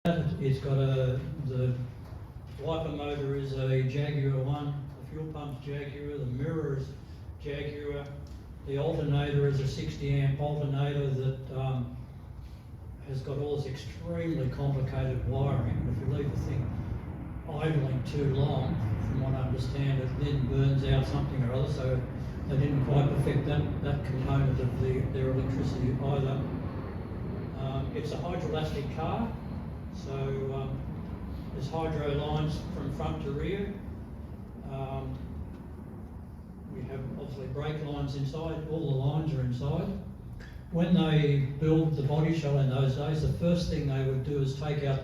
It's got the wiper motor is a Jaguar one, the fuel pump's Jaguar, the mirror is Jaguar, the alternator is a 60 amp alternator that has got all this extremely complicated wiring. If you leave the thing idling too long, from what I understand, it then burns out something or other, so they didn't quite perfect that component of their electricity either. It's a hydroelastic car, so there's hydro lines from front to rear. We have obviously brake lines inside, all the lines are inside. When they build the body shell in those days, the first thing they would do is take out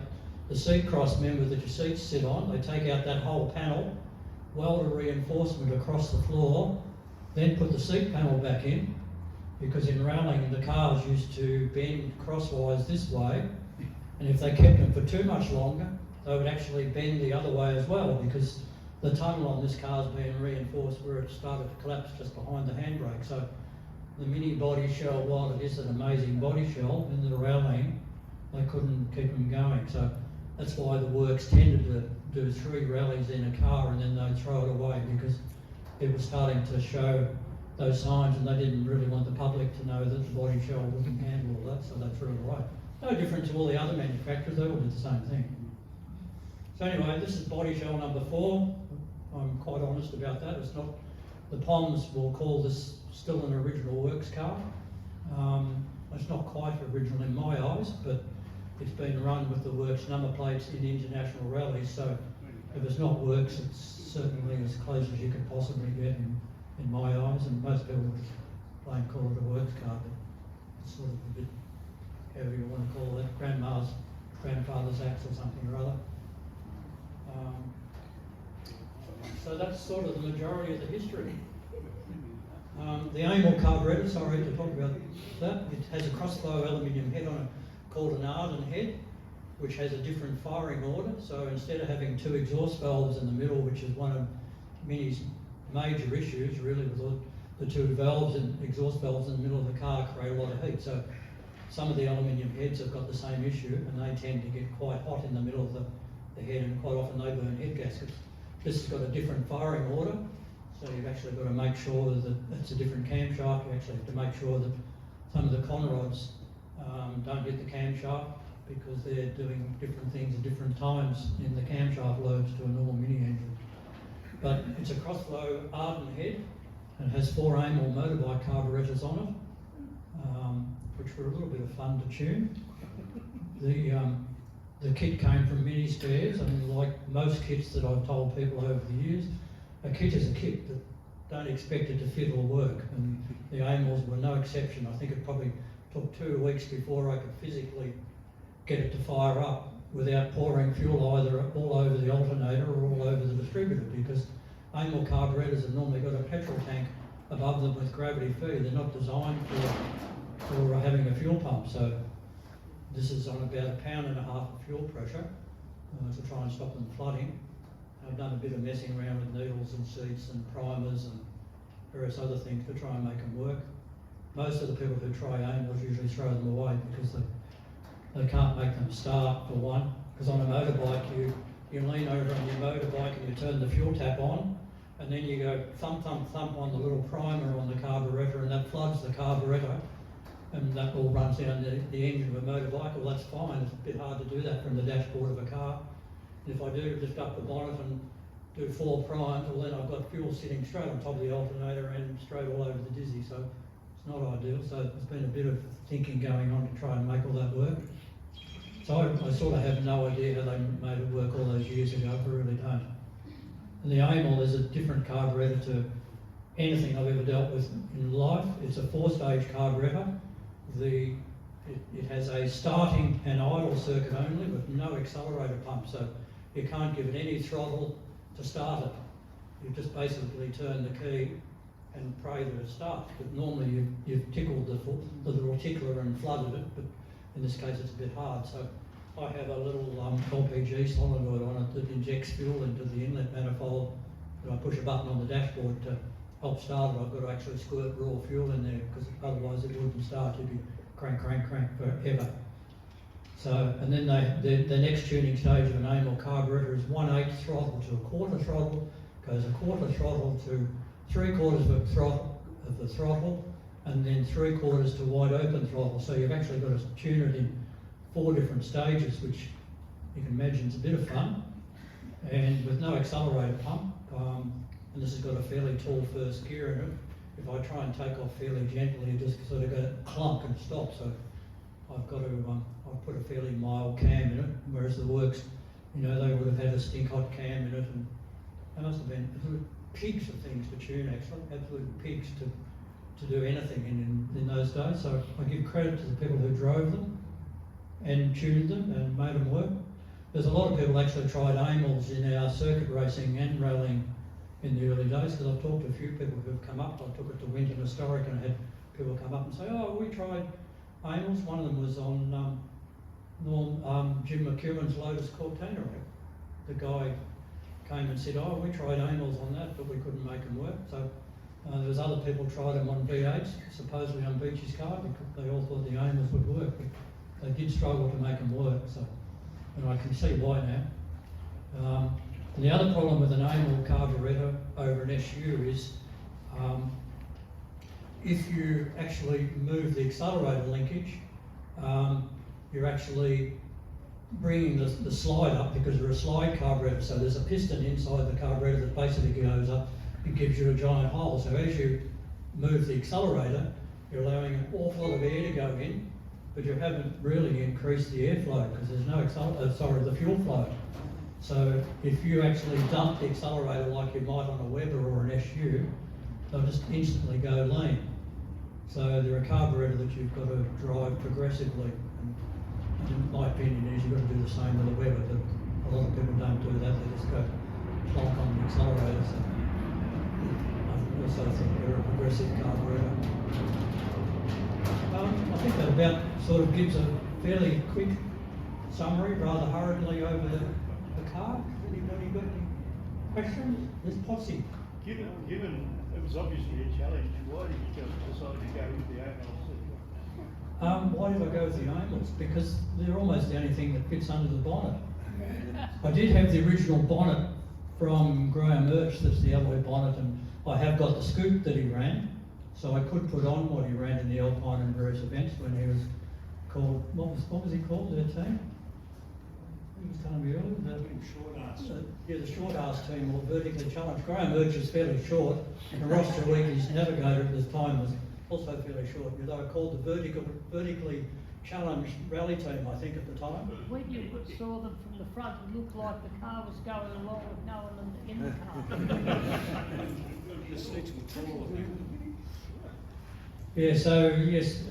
the seat cross member that your seats sit on. They take out that whole panel, weld a reinforcement across the floor, then put the seat panel back in, because in rallying the cars used to bend crosswise this way, and if they kept them for too much longer, they would actually bend the other way as well, because the tunnel on this car is being reinforced where it started to collapse just behind the handbrake. So the Mini body shell, while it is an amazing body shell, in the rallying, they couldn't keep them going. So that's why the Works tended to do 3 rallies in a car and then they'd throw it away, because it was starting to show those signs and they didn't really want the public to know that the body shell wouldn't handle all that, so they threw it away. No different to all the other manufacturers, they all did the same thing. So anyway, this is body shell number 4. I'm quite honest about that. It's not, the POMs will call this still an original Works car. It's not quite original in my eyes, but it's been run with the Works number plates in international rallies, so if it's not Works, it's certainly as close as you could possibly get in my eyes, and most people would plain call it a Works car, but it's sort of a bit, however you want to call it, grandfather's axe or something or other. So that's sort of the majority of the history. The Amel carburettor, sorry to talk about that, it has a cross-flow aluminium head on it called an Arden head, which has a different firing order. So instead of having 2 exhaust valves in the middle, which is one of Mini's major issues really, with the 2 valves and exhaust valves in the middle of the car create a lot of heat. So some of the aluminium heads have got the same issue, and they tend to get quite hot in the middle of the head, and quite often they burn head gaskets. This has got a different firing order, so you've actually got to make sure that it's a different camshaft. You actually have to make sure that some of the con rods don't hit the camshaft, because they're doing different things at different times in the camshaft lobes to a normal Mini engine. But it's a cross-flow Arden head, and it has 4 Amel motorbike carburettors on it, which were a little bit of fun to tune. The kit came from Mini Spares, and like most kits that I've told people over the years, a kit is a kit, but don't expect it to fit or work, and the Amels were no exception. I think it probably took 2 weeks before I could physically get it to fire up without pouring fuel either all over the alternator or all over the distributor, because Amel carburetors have normally got a petrol tank above them with gravity feed. They're not designed for having a fuel pump. So this is on about 1.5 pounds of fuel pressure to try and stop them flooding. I've done a bit of messing around with needles and seats and primers and various other things to try and make them work. Most of the people who try Amels usually throw them away because they can't make them start, for one, because on a motorbike you lean over on your motorbike and you turn the fuel tap on, and then you go thump thump thump on the little primer on the carburettor, and that floods the carburettor, and that all runs down the engine of a motorbike. Well, that's fine. It's a bit hard to do that from the dashboard of a car. And if I do lift up the bonnet and do 4 primes, well then I've got fuel sitting straight on top of the alternator and straight all over the dizzy, so it's not ideal. So there's been a bit of thinking going on to try and make all that work. So I sort of have no idea how they made it work all those years ago. I really don't. And the Amel is a different carburettor to anything I've ever dealt with in life. It's a 4-stage carburettor. It has a starting and idle circuit only, with no accelerator pump, so you can't give it any throttle to start it. You just basically turn the key and pray that it starts. But normally you've tickled the little tickler and flooded it, but in this case it's a bit hard. So I have a little LPG solenoid on it that injects fuel into the inlet manifold, and I push a button on the dashboard to help start it. I've got to actually squirt raw fuel in there, because otherwise it wouldn't start. You'd be crank, crank, crank forever. So, and then the next tuning stage of an AIM or carburettor is 1/8 throttle to a quarter throttle, goes a quarter throttle to 3/4 of the throttle, and then 3/4 to wide open throttle. So you've actually got to tune it in 4 different stages, which you can imagine is a bit of fun, and with no accelerator pump. And this has got a fairly tall first gear in it. If I try and take off fairly gently, it just sort of go clunk and stop. So I've got to, I've put a fairly mild cam in it, whereas the Works, you know, they would have had a stink hot cam in it, and they must have been pigs of things to tune, actually, absolute pigs to do anything in those days. So I give credit to the people who drove them and tuned them and made them work. There's a lot of people actually tried AIMLs in our circuit racing and rallying in the early days, because I've talked to a few people who've come up. I took it to Winton Historic and I had people come up and say, oh, we tried AIMLs. One of them was on Jim McEwen's Lotus Cortina. The guy came and said, oh, we tried AIMLs on that, but we couldn't make them work. So there was other people tried them on V8s, supposedly on Beech's car, because they all thought the AIMLs would work, but they did struggle to make them work. So, and I can see why now. And the other problem with an AIML carburettor over an SU is if you actually move the accelerator linkage, you're actually bringing the slide up, because they're a slide carburettor. So there's a piston inside the carburettor that basically goes up. It gives you a giant hole. So as you move the accelerator, you're allowing an awful lot of air to go in, but you haven't really increased the airflow because there's no the fuel flow. So if you actually dump the accelerator like you might on a Weber or an SU, they'll just instantly go lean. So they're a carburettor that you've got to drive progressively. And in my opinion is you've got to do the same with a Weber, but a lot of people don't do that. They just go plonk on the accelerator. So I also think they're a progressive carburettor. I think that about sort of gives a fairly quick summary, rather hurriedly over the car. Anybody got any questions? There's Potsy. Given it was obviously a challenge, why did you decide to go with the AIMLs? Why did I go with the AIMLs? Because they're almost the only thing that fits under the bonnet. I did have the original bonnet from Graham Urch, that's the alloy bonnet, and I have got the scoop that he ran, so I could put on what he ran in the Alpine and various events when he was called, what was he called, their team? He was telling me earlier, the short ass team, or vertically challenged. Graham Urch is fairly short, and Ross Jawiecki's navigator at this time was also fairly short. They were called the vertically challenged rally team, I think, at the time. When you saw them from the front, it looked like the car was going along with no one in the car. The seats were tall. Yeah, so yes,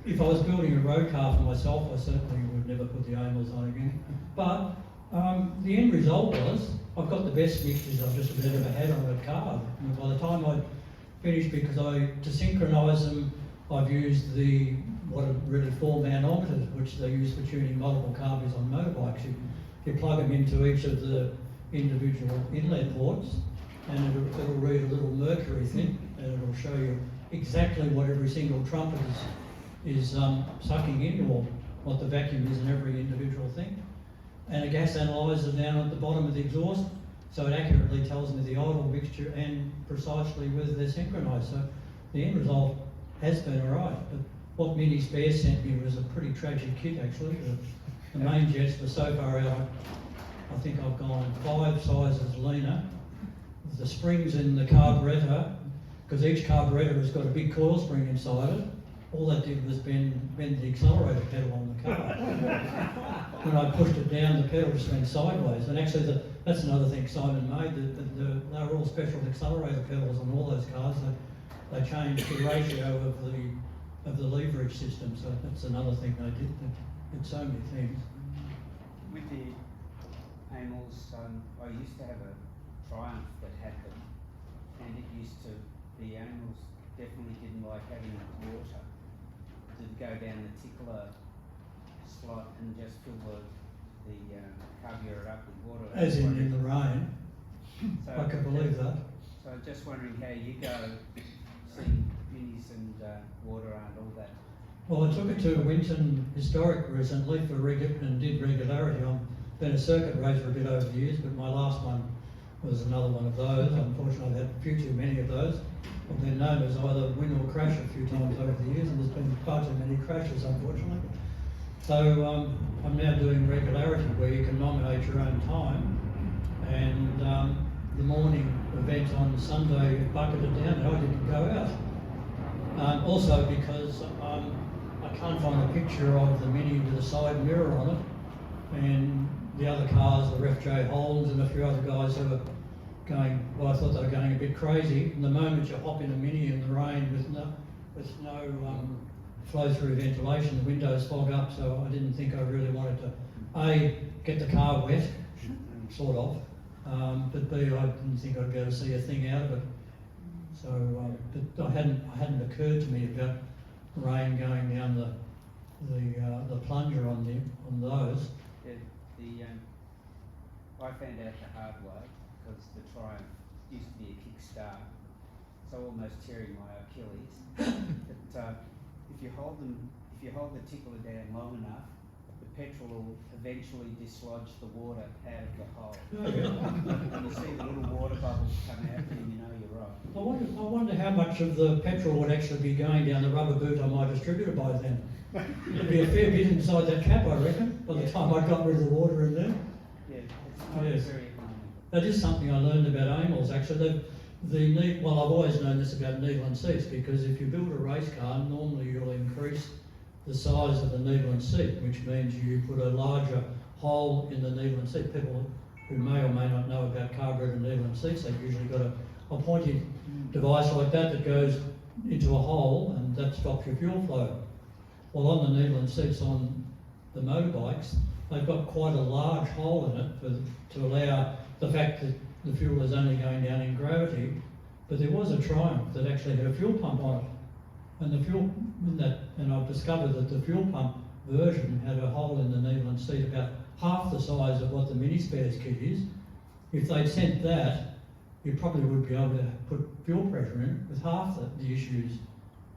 if I was building a road car for myself, I certainly would never put the AIMLs on again. But the end result was, I've got the best mixtures I've just about ever had on a car. And by the time I finished, because to synchronise them, I've used what are really 4 manometers, which they use for tuning multiple carbies on motorbikes. You plug them into each of the individual inlet ports, and it'll read a little mercury thing, and it'll show you exactly what every single trumpet is sucking in, or what the vacuum is in every individual thing. And a gas analyzer down at the bottom of the exhaust, so it accurately tells me the idle mixture and precisely whether they're synchronised. So the end result has been alright. But what Mini Spare sent me was a pretty tragic kit, actually. The main jets were so far out, I think I've gone 5 sizes leaner. The springs in the carburettor, because each carburettor has got a big coil spring inside it, all that did was bend the accelerator pedal on the car. When I pushed it down, the pedal just went sideways. And actually, that's another thing Simon made, they were all special accelerator pedals on all those cars. They changed the ratio of the leverage system, so that's another thing they did. They did so many things. With the AIMLs, I used to have a Triumph that had them, and the AIMLs definitely didn't like having water. To go down the tickler slot and just fill the carburetor up with water. As in the rain. So I can believe that. So I'm just wondering how you go seeing minis and water and all that. Well, I took it to Winton Historic recently for and did regularity. I've been a circuit racer a bit over the years, but my last one was another one of those. Unfortunately, I've had a few too many of those. I've been known as either win or crash a few times over the years, and there's been far too many crashes, unfortunately. So I'm now doing regularity where you can nominate your own time, and the morning event on Sunday bucketed down and I didn't go out. Also because I can't find a picture of the Mini with a side mirror on it, and the other cars, the Ref J Holmes and a few other guys who were going, well, I thought they were going a bit crazy. And the moment you hop in a Mini in the rain with no flow-through ventilation, the windows fog up, so I didn't think I really wanted to, A, get the car wet, sort of, but B, I didn't think I'd be able to see a thing out of it. So, but it hadn't occurred to me about rain going down the plunger on those. Yeah, I found out the hard way because the Triumph used to be a kickstart, so almost tearing my Achilles. But if you hold the tickler down long enough, the petrol will eventually dislodge the water out of the hole. Oh, yeah. And you see the little water bubbles come out, and you know you're right. I wonder how much of the petrol would actually be going down the rubber boot on my distributor by then. There'd be a fair bit inside that cap, I reckon, by the time I got rid of the water in there. Yeah, it's not Yes. very economical. That is something I learned about Amels actually. Well, I've always known this about needle and seats, because if you build a race car, normally you'll increase the size of the needle and seat, which means you put a larger hole in the needle and seat. People who may or may not know about carburetor needle and seats, they've usually got a pointed device like that goes into a hole, and that stops your fuel flow. Well, on the needle and seats on the motorbikes, they've got quite a large hole in it to allow the fact that the fuel is only going down in gravity. But there was a Triumph that actually had a fuel pump on it, and I've discovered that the fuel pump version had a hole in the needle and seat about half the size of what the Mini Spares kit is. If they'd sent that, you probably would be able to put fuel pressure in with half the issues.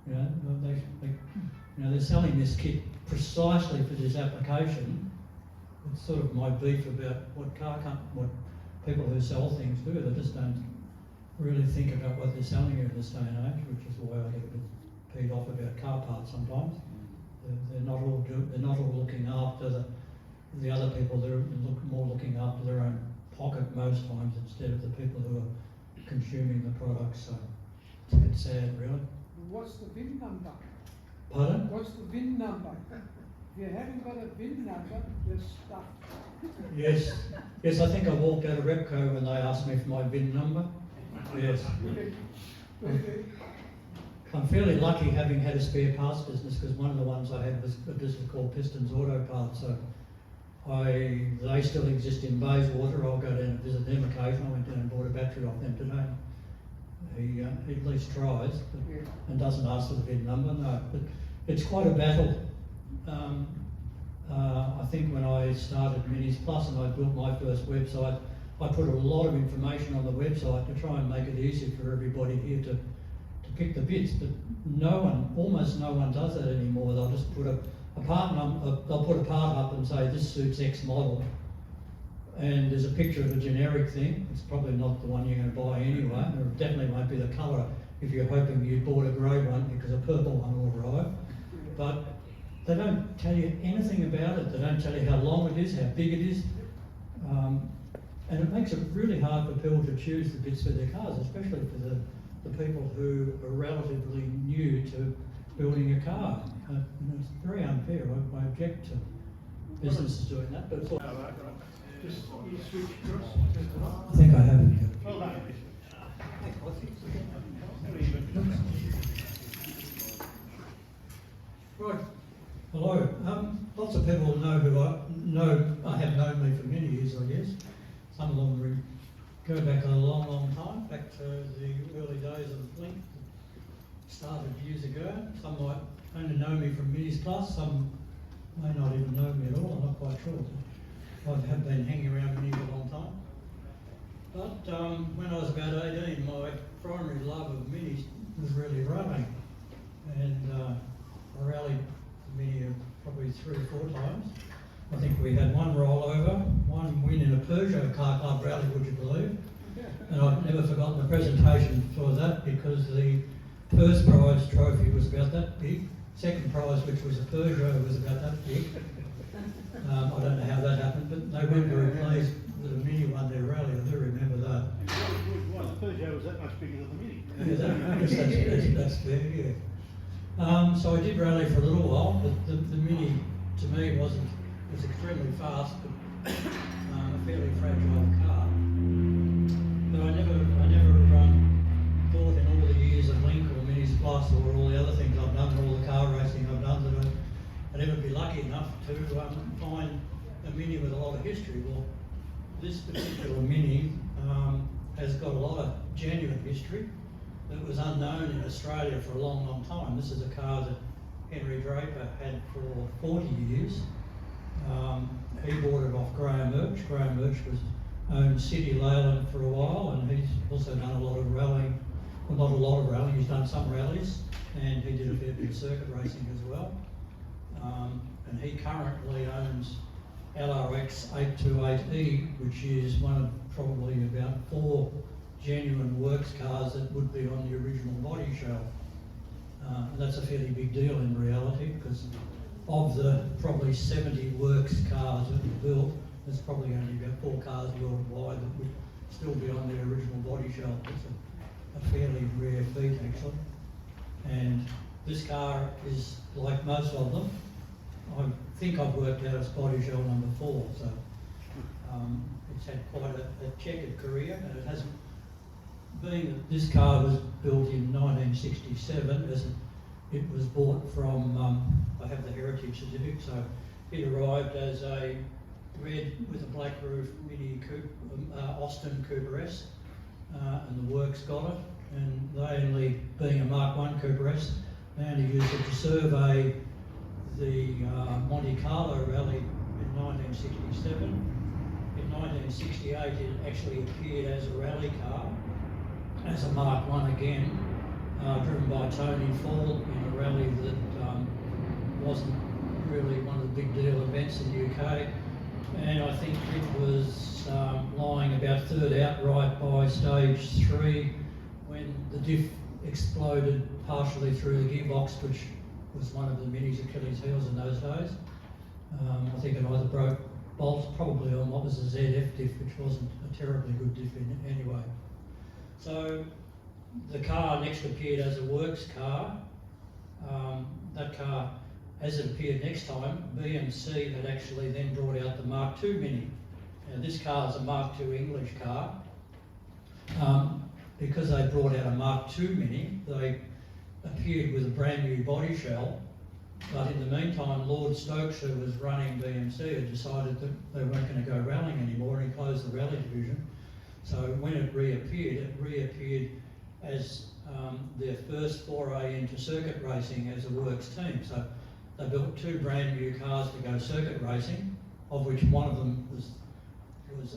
You know, they're selling this kit precisely for this application. It's sort of my beef about what people who sell things do. They just don't really think about what they're selling in this day and age, which is why I get a bit peed off about car parts sometimes. They're not all looking after the other people. They're more looking after their own pocket most times instead of the people who are consuming the products. So it's a bit sad, really. What's the VIN number? Pardon? What's the VIN number? If you haven't got a VIN number, you're stuck. Yes, I think I walked out of Repco when they asked me for my VIN number. Yes. Okay. I'm fairly lucky having had a spare parts business, because one of the ones I had was a business called Pistons Auto Parts. So they still exist in Bayswater. I'll go down and visit them occasionally. I went down and bought a battery off them today. He at least tries, and doesn't ask for the VIN number. No, but it's quite a battle. I think when I started Minis Plus and I built my first website, I put a lot of information on the website to try and make it easy for everybody here to pick the bits. But almost no one does that anymore. They'll just put a part number. They'll put a part up and say this suits X model, and there's a picture of a generic thing. It's probably not the one you're going to buy anyway. It definitely won't be the colour if you're hoping you bought a grey one, because a purple one will arrive. But they don't tell you anything about it. They don't tell you how long it is, how big it is. And it makes it really hard for people to choose the bits for their cars, especially for the people who are relatively new to building a car. It's very unfair. I object to businesses doing that. But Just you switch across. I think I have it. Well done. Right. Hello. Lots of people know have known me for many years, I guess. Some of them go back a long, long time, back to the early days of Blink. Started years ago. Some might only know me from Minis Plus. Some may not even know me at all. I'm not quite sure. I have been hanging around Mini for a long time. But when I was about 18, my primary love of Minis was really rowing. And I rallied probably 3 or 4 times. I think we had one rollover, one win in a Peugeot car club rally, would you believe? And I've never forgotten the presentation for that because the first prize trophy was about that big. Second prize, which was a Peugeot, was about that big. I don't know how that happened, but they weren't very pleased that a Mini won their rally. I do remember that. Well, the Peugeot was that much bigger than the Mini. Yeah, I guess that's fair, yeah. So I did rally for a little while, but the Mini to me was extremely fast, but a fairly fragile car. But I never thought in all the years of Link or Minis Plus or all the other things I've done, all the car racing I've done, that I'd ever be lucky enough to find a Mini with a lot of history. Well, this particular Mini has got a lot of genuine history that was unknown in Australia for a long, long time. This is a car that Henry Draper had for 40 years. He bought it off Graham Murch. Graham Murch owned City Leyland for a while, and he's also done a lot of rallying. Well, not a lot of rallying, he's done some rallies, and he did a fair bit of circuit racing as well. And he currently owns LRX 828E, which is one of probably about 4 genuine Works cars that would be on the original body shell. And that's a fairly big deal in reality, because of the probably 70 Works cars that were built, there's probably only about 4 cars worldwide that would still be on their original body shell. It's a fairly rare feat, actually. And this car is like most of them. I think I've worked out its body shell number 4, so it's had quite a checkered career, and it hasn't. Being that this car was built in 1967, as it was bought from, I have the heritage certificate, so it arrived as a red with a black roof Mini coupe, Austin Cooper S, and the Works got it, and they only, being a Mark 1 Cooper S, they only used it to survey the Monte Carlo rally in 1967. In 1968 it actually appeared as a rally car, as a Mark 1 again, driven by Tony Fall in a rally that wasn't really one of the big deal events in the UK. And I think it was lying about 3rd outright by stage 3 when the diff exploded partially through the gearbox, which was one of the Mini's Achilles heels in those days. I think it either broke bolts, probably on what was a ZF diff, which wasn't a terribly good diff anyway. So the car next appeared as a Works car. That car, as it appeared next time, BMC had actually then brought out the Mark II Mini. Now this car is a Mark II English car. Because they brought out a Mark II Mini, they appeared with a brand new body shell, but in the meantime Lord Stokes, who was running BMC, had decided that they weren't going to go rallying anymore, and he closed the rally division. So when it reappeared as their first foray into circuit racing as a Works team. So they built 2 brand new cars to go circuit racing, of which one of them was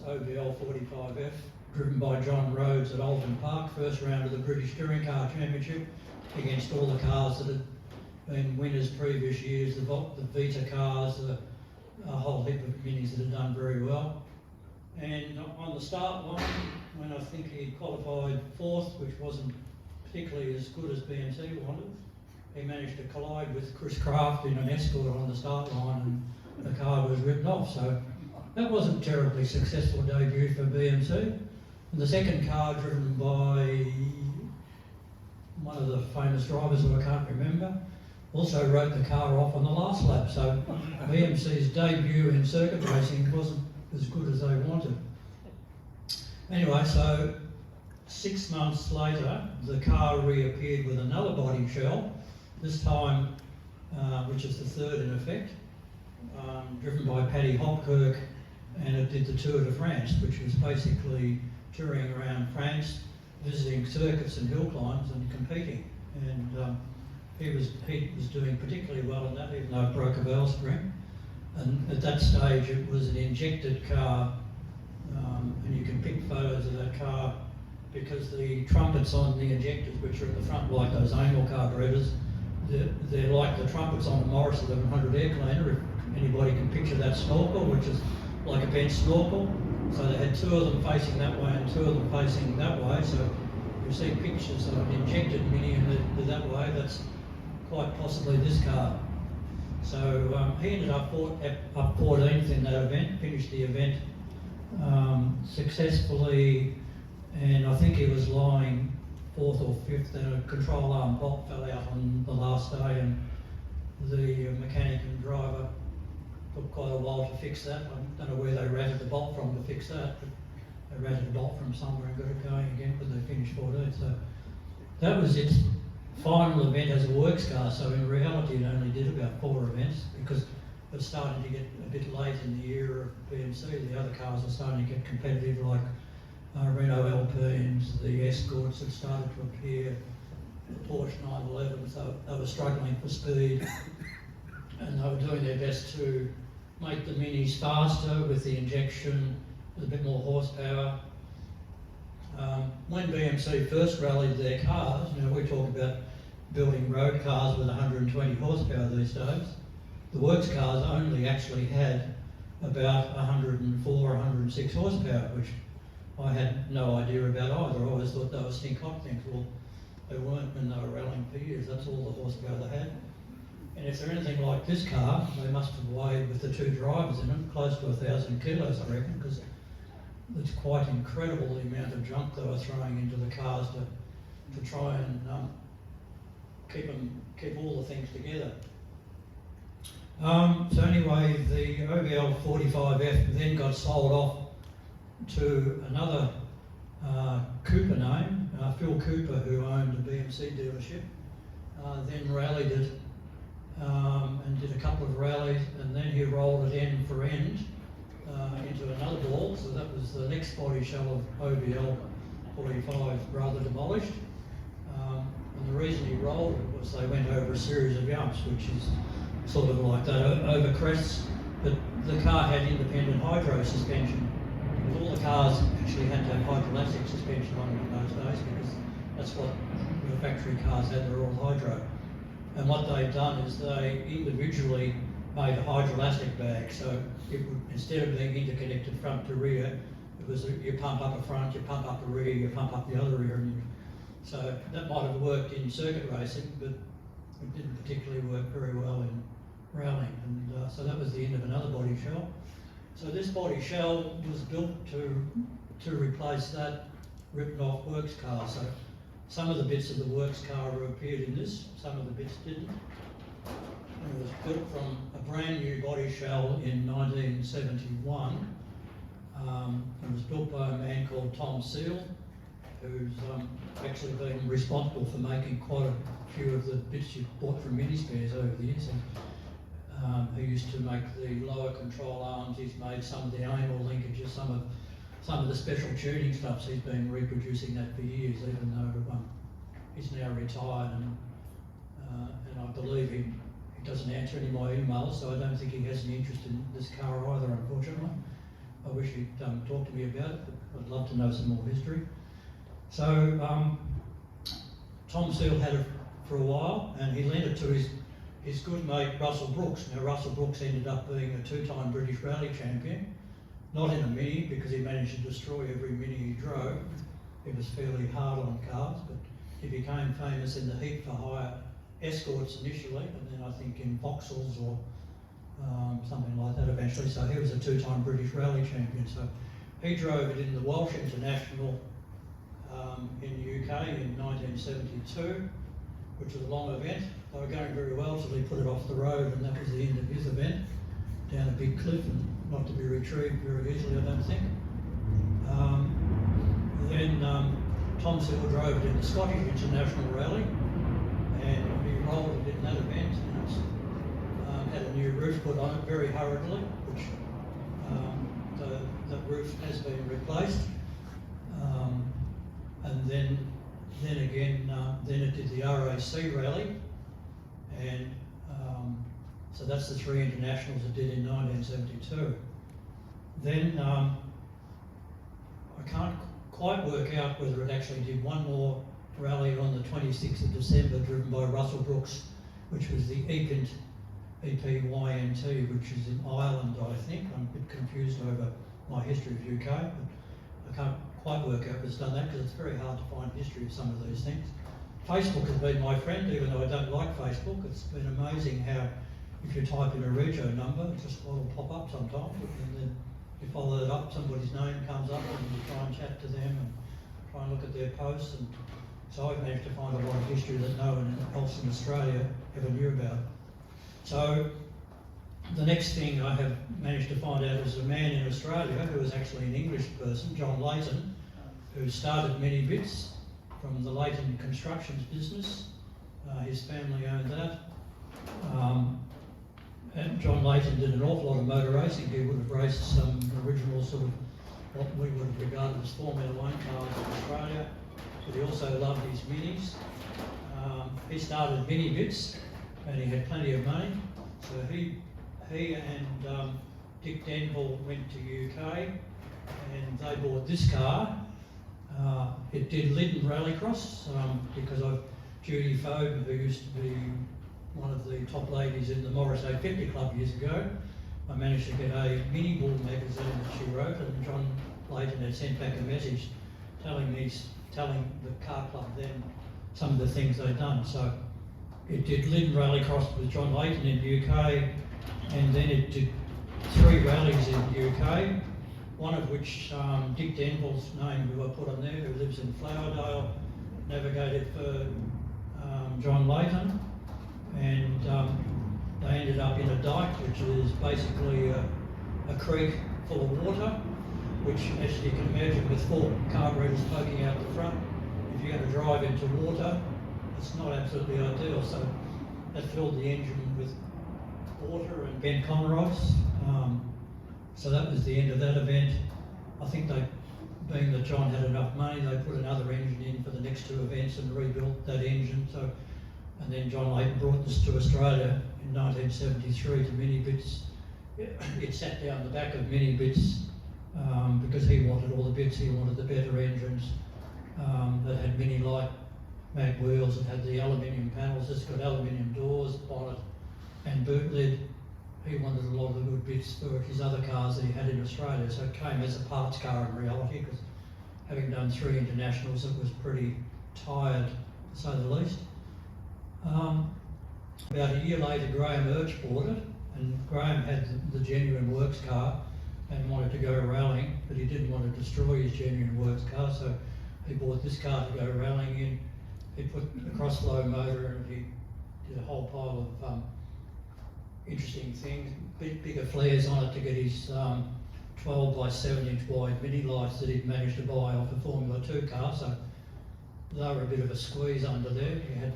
OBL 45F, driven by John Rhodes at Oldham Park, first round of the British Touring Car Championship, against all the cars that had been winners previous years, the Vita cars, a whole heap of Minis that had done very well. And on the start line, when I think he qualified 4th, which wasn't particularly as good as BMC wanted, he managed to collide with Chris Kraft in an Escort on the start line, and the car was ripped off. So that wasn't a terribly successful debut for BMC. And the second car, driven by one of the famous drivers who I can't remember, also wrote the car off on the last lap. So BMC's debut in circuit racing wasn't as good as they wanted. Anyway, so 6 months later, the car reappeared with another body shell, this time, which is the 3rd in effect, driven by Paddy Hopkirk, and it did the Tour de France, which was basically touring around France, visiting circuits and hill climbs and competing. And he was doing particularly well in that, even though it broke a valve spring. And at that stage, it was an injected car, and you can pick photos of that car because the trumpets on the injectors, which are at the front like those angle carburetors, they're like the trumpets on the Morris 1100 air cleaner, if anybody can picture that snorkel, which is like a bench snorkel. So they had two of them facing that way and two of them facing that way. So you see pictures of an injected Mini in that way. That's quite possibly this car. So he ended up 14th in that event, finished the event successfully, and I think he was lying 4th or 5th, and a control arm bolt fell out on the last day, and the mechanic and driver took quite a while to fix that. I don't know where they ratted the bolt from to fix that, but they ratted the bolt from somewhere and got it going again, but they finished 14th. So that was its final event as a works car. So in reality it only did about 4 events, because it was starting to get a bit late in the era of BMC. The other cars are starting to get competitive, like Renault Alpines, the Escorts had started to appear, the Porsche 911, so they were struggling for speed, and they were doing their best to make the Minis faster with the injection, with a bit more horsepower. When BMC first rallied their cars, we talk about building road cars with 120 horsepower these days. The works cars only actually had about 104, 106 horsepower, which I had no idea about either. I always thought they were stink hot things. Well, they weren't when they were rallying for years. That's all the horsepower they had. And if they're anything like this car, they must have weighed, with the 2 drivers in them, close to 1,000 kilos, I reckon, because it's quite incredible the amount of junk they were throwing into the cars to try and keep all the things together. So anyway, the OBL 45F then got sold off to another Cooper name, Phil Cooper, who owned a BMC dealership, then rallied it and did a couple of rallies, and then he rolled it end for end into another ball. So that was the next body shell of OBL 45, rather demolished. And the reason he rolled it was they went over a series of jumps, which is sort of like that, over crests, but the car had independent hydro suspension. Because all the cars actually had to have hydroelastic suspension on them in those days, because that's what the factory cars had, they were all hydro. And what they've done is they individually made a hydroelastic bag, so it would, instead of being interconnected front to rear, it was you pump up a front, you pump up a rear, you pump up the other rear. And so that might have worked in circuit racing, but it didn't particularly work very well in rallying. And so that was the end of another body shell. So this body shell was built to replace that ripped off works car. So some of the bits of the works car appeared in this, some of the bits didn't. And it was built from a brand new body shell in 1971. It was built by a man called Tom Seal, who's actually been responsible for making quite a few of the bits you bought from Mini Spares over the years. And, he used to make the lower control arms. He's made some of the anal linkages, some of the special tuning stuff. So he's been reproducing that for years, even though he's now retired, and I believe he doesn't answer any of my emails, so I don't think he has any interest in this car either, unfortunately. I wish he'd talk to me about it, but I'd love to know some more history. So Tom Seal had it for a while, and he lent it to his good mate Russell Brooks. Now Russell Brooks ended up being a 2-time British rally champion, not in a Mini, because he managed to destroy every Mini he drove. He was fairly hard on cars, but he became famous in the heat for hire Escorts initially, and then I think in Vauxhalls or something like that eventually. So he was a 2-time British rally champion. So he drove it in the Welsh International in the UK in 1972, which was a long event. They were going very well till he put it off the road, and that was the end of his event, down a big cliff and not to be retrieved very easily, I don't think. Then Tom Seal drove it in the Scottish International Rally, and he rolled it in that event, and it's had a new roof put on it very hurriedly, which the roof has been replaced. And then again, then it did the RAC rally, and so that's the 3 internationals it did in 1972. Then I can't quite work out whether it actually did one more rally on the 26th of December, driven by Russell Brooks which was the EPYNT, E-P-Y-N-T, which is in Ireland, I think. I'm a bit confused over my history of UK, but I can't quite work out who's done that because it's very hard to find history of some of these things. Facebook has been my friend, even though I don't like Facebook. It's been amazing how if you type in a rego number, it just will pop up sometimes, and then you follow it up, somebody's name comes up, and you try and chat to them and try and look at their posts. And so I've managed to find a lot of history that no one else in Australia ever knew about. So the next thing I have managed to find out is a man in Australia who is actually an English person, John Layton, who started Mini Bits from the Layton Constructions business. His family owned that. And John Layton did an awful lot of motor racing. He would have raced some original sort of what we would have regarded as Formula One cars in Australia, but he also loved his minis. He started Mini Bits, and he had plenty of money. So he and Dick Denville went to UK, and they bought this car. It did Lytton Rallycross because of Judy Foden, who used to be one of the top ladies in the Morris 850 Club years ago. I managed to get a Mini Bull magazine that she wrote, and John Layton had sent back a message telling the car club then some of the things they'd done. So it did Lytton Rallycross with John Layton in the UK, and then it did 3 rallies in the UK, one of which Dick Denville's name, who I put on there, who lives in Flowerdale, navigated for John Layton, and they ended up in a dike, which is basically a creek full of water, which, as you can imagine, with 4 carburetors poking out the front, if you're going to drive into water, it's not absolutely ideal. So that filled the engine with water and bent conrods. So that was the end of that event. I think being that John had enough money, they put another engine in for the next 2 events and rebuilt that engine. So, and then John Layton brought this to Australia in 1973 to Mini Bits. It sat down the back of Mini Bits because he wanted all the bits. He wanted the better engines that had mini light mag wheels, that had the aluminium panels. It's got aluminium doors, bonnet and boot lid. He wanted a lot of the good bits for his other cars that he had in Australia, so it came as a parts car in reality, because having done 3 internationals, it was pretty tired, to say the least. About a year later, Graham Urch bought it, and Graham had the genuine Works car and wanted to go rallying, but he didn't want to destroy his genuine Works car, so he bought this car to go rallying in. He put a cross-flow motor, and he did a whole pile of interesting things, bigger flares on it to get his 12 by 7 inch wide mini lights that he'd managed to buy off a Formula 2 car, so they were a bit of a squeeze under there. He had,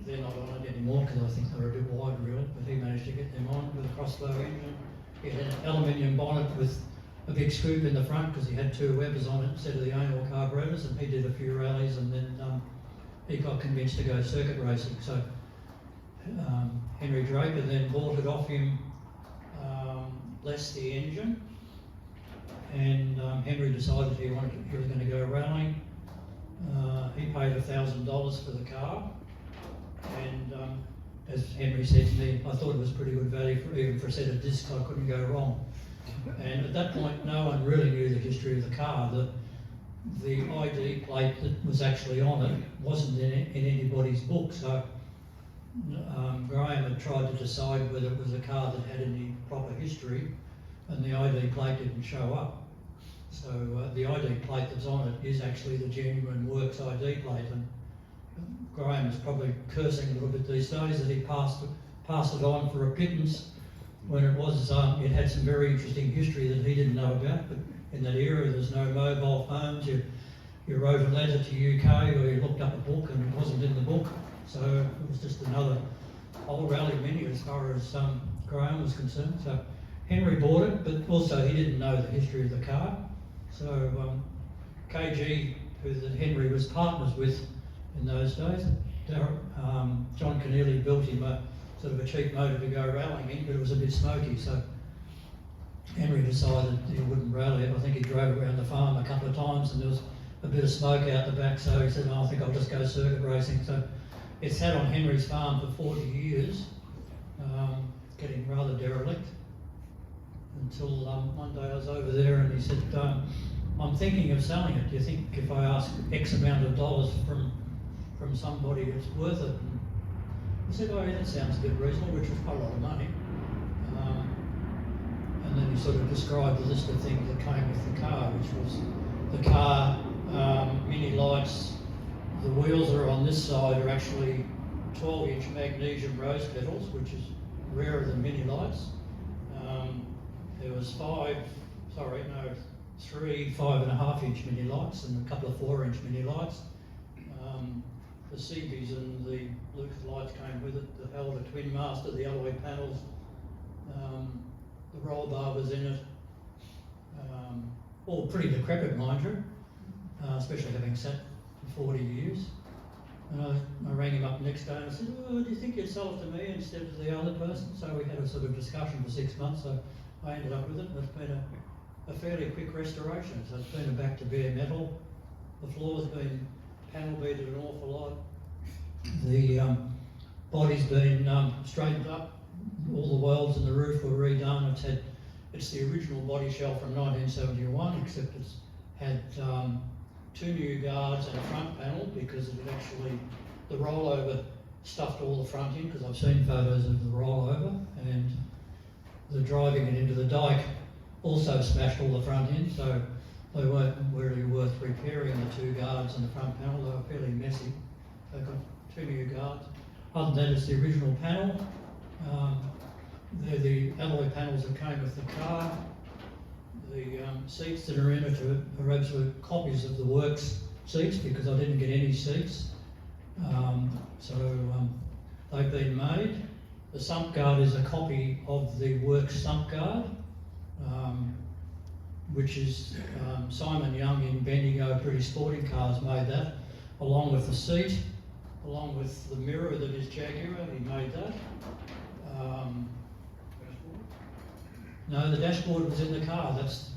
they're not on it anymore because I think they were a bit wide really, but he managed to get them on with a cross-flow engine. He had an aluminium bonnet with a big scoop in the front because he had 2 Webbers on it instead of the annual carburetors, and he did a few rallies, and then he got convinced to go circuit racing. So Henry Draper then bought it off him, less the engine, and Henry decided he was going to go rallying. He paid $1,000 for the car, and as Henry said to me, I thought it was pretty good value even for a set of discs. I couldn't go wrong. And at that point, no one really knew the history of the car. The ID plate that was actually on it wasn't in anybody's book, so Graham had tried to decide whether it was a car that had any proper history, and the ID plate didn't show up. So the ID plate that's on it is actually the genuine Works ID plate, and Graham is probably cursing a little bit these days that he passed it on for a pittance when it had some very interesting history that he didn't know about. But in that era, there's no mobile phones. You wrote a letter to UK, or you looked up a book and it wasn't in the book. So it was just another old rally mini as far as Graham was concerned. So Henry bought it, but also he didn't know the history of the car. So KG, who Henry was partners with in those days, John Keneally built him a sort of a cheap motor to go rallying in, but it was a bit smoky. So Henry decided he wouldn't rally it. I think he drove around the farm a couple of times and there was a bit of smoke out the back, so he said, I think I'll just go circuit racing. So it sat on Henry's farm for 40 years, getting rather derelict, until one day I was over there and he said, I'm thinking of selling it. Do you think if I ask X amount of dollars from somebody it's worth it? And I said, oh yeah, that sounds a bit reasonable, which was quite a lot of money. And then he sort of described the list of things that came with the car, which was the car, mini lights. The wheels that are on this side are actually 12-inch magnesium rose petals, which is rarer than mini lights. There was three 5.5-inch mini lights and a couple of 4-inch mini lights. The CBs and the Lucas lights came with it. They held a twin master, the alloy panels. The roll bar was in it. All pretty decrepit, mind you, especially having sat for 40 years. And I rang him up the next day and I said, oh, do you think you'd sell it to me instead of the other person? So we had a sort of discussion for 6 months. So I ended up with it. It's been a fairly quick restoration. So it's been back to bare metal. The floor's been panel beaded an awful lot. The body's been straightened up. All the welds in the roof were redone. It's the original body shell from 1971, except it's had 2 new guards and a front panel because it had actually, the rollover stuffed all the front in, because I've seen photos of the rollover, and the driving it into the dike also smashed all the front in, so they weren't really worth repairing, the 2 guards and the front panel. They were fairly messy. They've got 2 new guards. Other than that, it's the original panel. They're the alloy panels that came with the car. The seats that are in it are absolute copies of the Works seats, because I didn't get any seats. They've been made. The sump guard is a copy of the Works sump guard, which is Simon Young in Bendigo British Sporting Cars made that, along with the seat, along with the mirror that is Jaguar, he made that. No, the dashboard was in the car.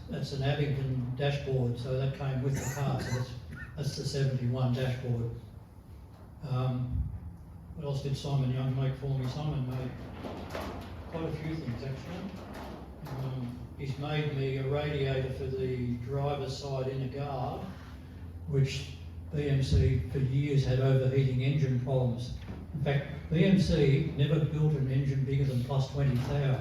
That's an Abington dashboard, so that came with the car. So that's the 71 dashboard. What else did Simon Young make for me? Simon made quite a few things actually. He's made me a radiator for the driver's side inner guard, which BMC for years had overheating engine problems. In fact, BMC never built an engine bigger than plus 20 thou.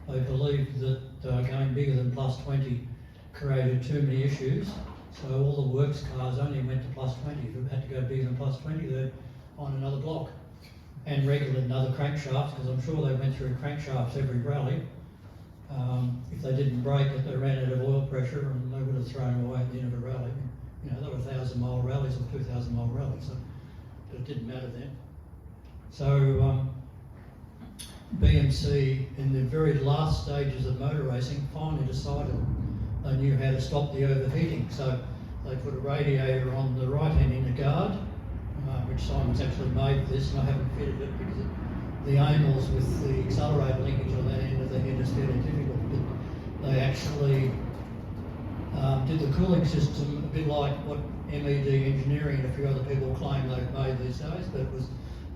They believed that going bigger than plus 20 created too many issues, so all the Works cars only went to plus 20. If it had to go bigger than plus 20, they're on another block. And regulated another crankshafts, because I'm sure they went through crankshafts every rally. If they didn't break it, they ran out of oil pressure and they would have thrown it away at the end of a rally. You know, they were 1,000-mile rallies or 2,000-mile rallies, so it didn't matter then. So BMC, in the very last stages of motor racing, finally decided they knew how to stop the overheating. So they put a radiator on the right-hand inner guard, which Simon's actually made this, and I haven't fitted it because the amals with the accelerator linkage on that end of the head is fairly difficult. But they actually did the cooling system a bit like what MED Engineering and a few other people claim they've made these days, but it was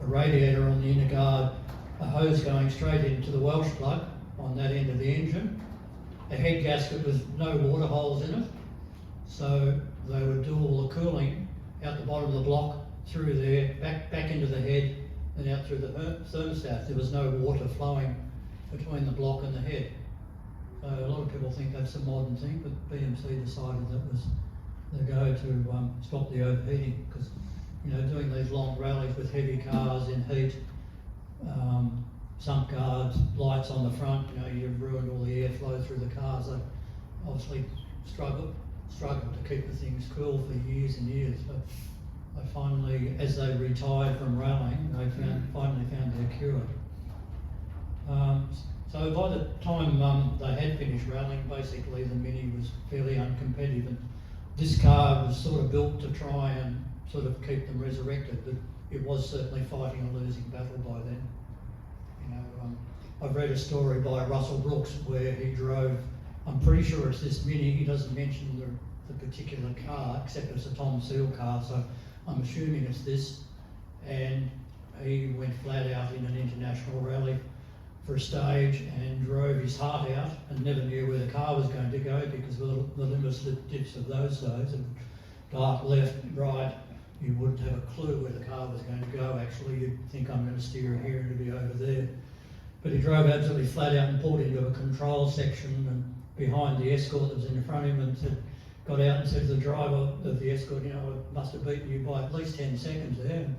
a radiator on the inner guard, a hose going straight into the Welsh plug on that end of the engine, a head gasket with no water holes in it, so they would do all the cooling out the bottom of the block, through there, back into the head, and out through the thermostat. There was no water flowing between the block and the head. So a lot of people think that's a modern thing, but BMC decided that was the go to stop the overheating, because you know, doing these long rallies with heavy cars in heat, sump guards, lights on the front, you know, you've ruined all the airflow through the cars. They obviously struggled to keep the things cool for years and years. But they finally, as they retired from rallying, they finally found their cure. So by the time they had finished rallying, basically the Mini was fairly uncompetitive, and this car was sort of built to try and sort of keep them resurrected, but it was certainly fighting a losing battle by then. You know, I've read a story by Russell Brooks where he drove, I'm pretty sure it's this Mini, he doesn't mention the particular car, except it's a Tom Seal car, so I'm assuming it's this, and he went flat out in an international rally for a stage and drove his heart out and never knew where the car was going to go because of the limited dips of those days, and dark left, right, you wouldn't have a clue where the car was going to go. Actually, you'd think, I'm going to steer here and it'll be over there. But he drove absolutely flat out and pulled into a control section and behind the Escort that was in front of him, and got out and said to the driver of the Escort, you know, I must have beaten you by at least 10 seconds there. And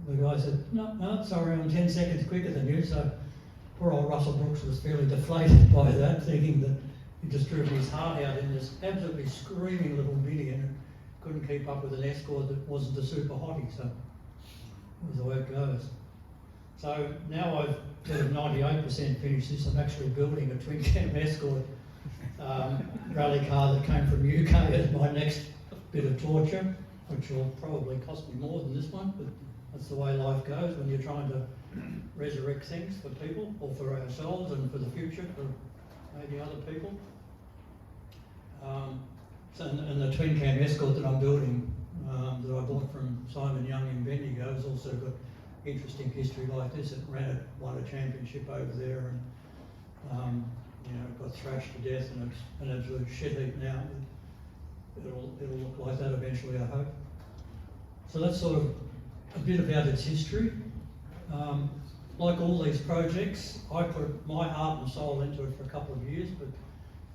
the guy said, no, sorry, I'm 10 seconds quicker than you. So poor old Russell Brooks was fairly deflated by that, thinking that he just driven his heart out in this absolutely screaming little Mini and couldn't keep up with an Escort that wasn't a super hottie. So that was the way it goes. So now I've sort of 98% finished this. I'm actually building a twin cam Escort rally car that came from UK as my next bit of torture, which will probably cost me more than this one, but that's the way life goes when you're trying to resurrect things for people or for ourselves and for the future for maybe other people. And the twin cam Escort that I'm building, that I bought from Simon Young in Bendigo, has also got interesting history like this. It won a championship over there, and you know, got thrashed to death, and it's an absolute shit heap now. It'll look like that eventually, I hope. So that's sort of a bit about its history. Like all these projects, I put my heart and soul into it for a couple of years, but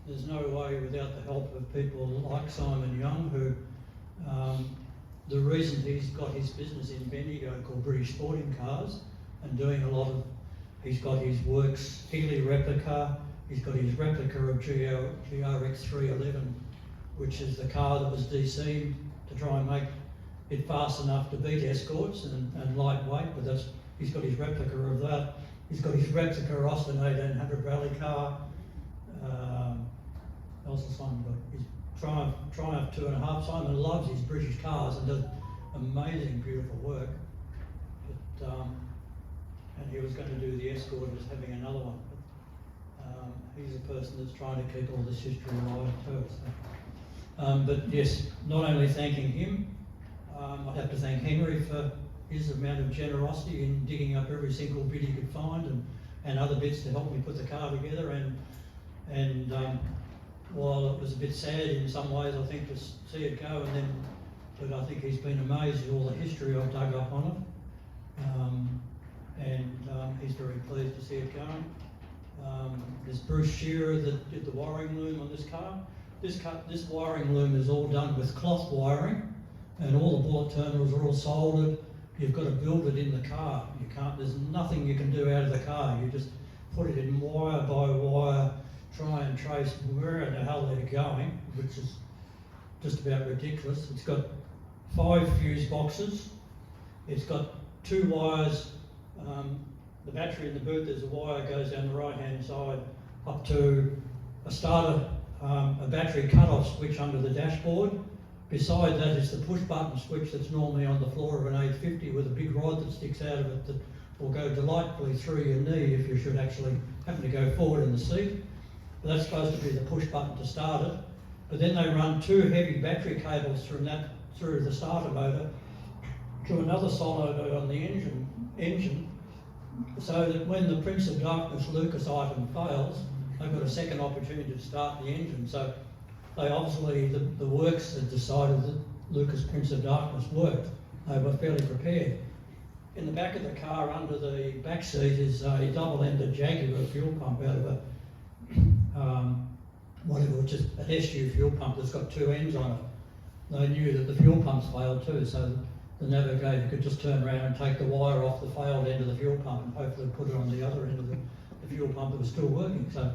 there's no way without the help of people like Simon Young, who the reason he's got his business in Bendigo called British Sporting Cars, and doing a lot of, he's got his Works Healy replica, he's got his replica of GRX 311, which is the car that was DC'd to try and make it fast enough to beat Escorts and lightweight, but that's, he's got his replica of that. He's got his replica Austin 1800 rally car. Also Simon got his Triumph 2.5. Simon loves his British cars and does amazing, beautiful work. But, and he was going to do the Escort as having another one. But, he's a person that's trying to keep all this history alive too. So. But yes, not only thanking him, I'd have to thank Henry for his amount of generosity in digging up every single bit he could find, and other bits to help me put the car together. And while it was a bit sad in some ways, I think, to see it go, but I think he's been amazed at all the history I've dug up on it, and he's very pleased to see it going. There's Bruce Shearer that did the wiring loom on this car. This wiring loom is all done with cloth wiring, and all the bullet terminals are all soldered. You've got to build it in the car. You can't, there's nothing you can do out of the car. You just put it in wire by wire, try and trace where the hell they're going, which is just about ridiculous. It's got 5 fuse boxes. It's got 2 wires. The battery in the boot, there's a wire that goes down the right-hand side up to a starter, a battery cut-off switch under the dashboard. Beside that is the push-button switch that's normally on the floor of an 850 with a big rod that sticks out of it that will go delightfully through your knee if you should actually happen to go forward in the seat. But that's supposed to be the push-button to start it. But then they run 2 heavy battery cables through the starter motor to another solenoid on the engine, so that when the Prince of Darkness Lucas item fails, they've got a second opportunity to start the engine. So they obviously, the Works had decided that Lucas Prince of Darkness worked. They were fairly prepared. In the back of the car, under the back seat, is a double-ended Jaguar fuel pump out of a whatever, just an SU fuel pump that's got 2 ends on it. They knew that the fuel pumps failed too, so the navigator could just turn around and take the wire off the failed end of the fuel pump and hopefully put it on the other end of the fuel pump that was still working. So,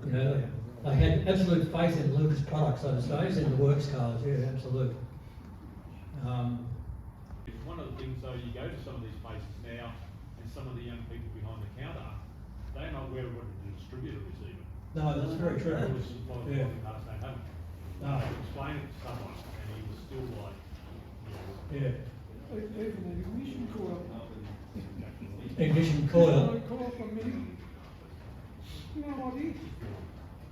you know, they had absolute faith in Lucas products those days, in the Works cars, yeah, absolute. One of the things though, you go to some of these places now, and some of the young people behind the counter, they're not aware of what the distributor is even. No, that's very true. This is what Yeah. the cars don't have. No. I explained it to someone, and he was still like, Yeah. Even an ignition coil. Ignition coil. Coil from Mini. You know what it is?